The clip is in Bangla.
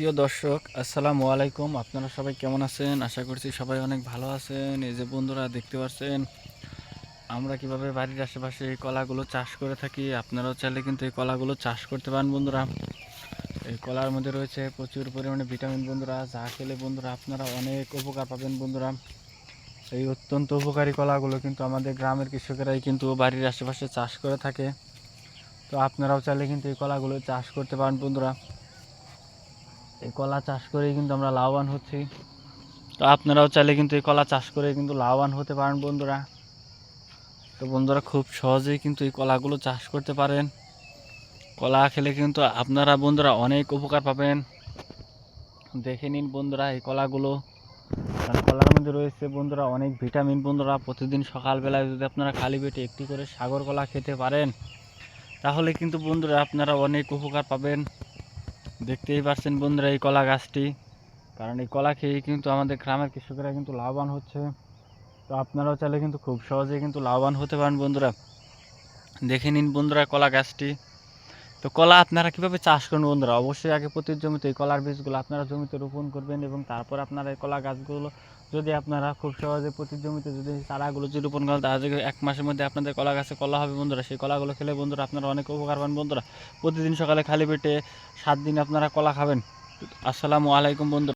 প্রিয় দর্শক, আসসালামু আলাইকুম। আপনারা সবাই কেমন আছেন? আশা করছি সবাই অনেক ভালো আছেন। এই যে বন্ধুরা দেখতে পাচ্ছেন আমরা কিভাবে বাড়ির আশেপাশে এই কলাগুলো চাষ করে থাকি। আপনারাও চাইলে কিন্তু এই কলাগুলো চাষ করতে পারেন বন্ধুরা। এই কলার মধ্যে রয়েছে প্রচুর পরিমাণে ভিটামিন বন্ধুরা, যা খেলে বন্ধুরা আপনারা অনেক উপকার পাবেন বন্ধুরা। এই অত্যন্ত উপকারী কলাগুলো কিন্তু আমাদের গ্রামের কৃষকেরাই কিন্তু বাড়ির আশেপাশে চাষ করে থাকে। তো আপনারাও চাইলে কিন্তু এই কলাগুলো চাষ করতে পারেন বন্ধুরা। এই কলা চাষ করেই কিন্তু আমরা লাভবান হচ্ছি। তো আপনারাও চাইলে কিন্তু এই কলা চাষ করে কিন্তু লাভবান হতে পারেন বন্ধুরা। তো বন্ধুরা খুব সহজেই কিন্তু এই কলাগুলো চাষ করতে পারেন। কলা খেলে কিন্তু আপনারা বন্ধুরা অনেক উপকার পাবেন। দেখে নিন বন্ধুরা এই কলাগুলো, কারণ কলার মধ্যে রয়েছে বন্ধুরা অনেক ভিটামিন বন্ধুরা। প্রতিদিন সকালবেলায় যদি আপনারা খালি পেটে একটি করে সাগর কলা খেতে পারেন, তাহলে কিন্তু বন্ধুরা আপনারা অনেক উপকার পাবেন। দেখতেই পাচ্ছেন বন্ধুরা এই কলা গাছটি, কারণ এই কলা খেয়ে কিন্তু আমাদের গ্রামের কৃষকেরা কিন্তু লাভবান হচ্ছে। তো আপনারাও চাইলে কিন্তু খুব সহজেই কিন্তু লাভবান হতে পারেন বন্ধুরা। দেখে নিন বন্ধুরা কলা গাছটি। তো কলা আপনারা কিভাবে চাষ করুন বন্ধুরা? অবশ্যই আগে প্রতি জমিতে এই কলার বীজগুলো আপনারা জমিতে রোপণ করবেন, এবং তারপর আপনারা এই কলা গাছগুলো যদি আপনারা খুব সহজে প্রতি জমিতে যদি চারাগুলো যদি রোপণ করেন, তাহলে 1 মাসের মধ্যে আপনাদের কলা গাছে কলা হবে বন্ধুরা। সেই কলাগুলো খেলে বন্ধুরা আপনারা অনেক উপকার পান বন্ধুরা। প্রতিদিন সকালে খালি পেটে 7 দিন আপনারা কলা খাবেন। আসসালামু আলাইকুম বন্ধুরা।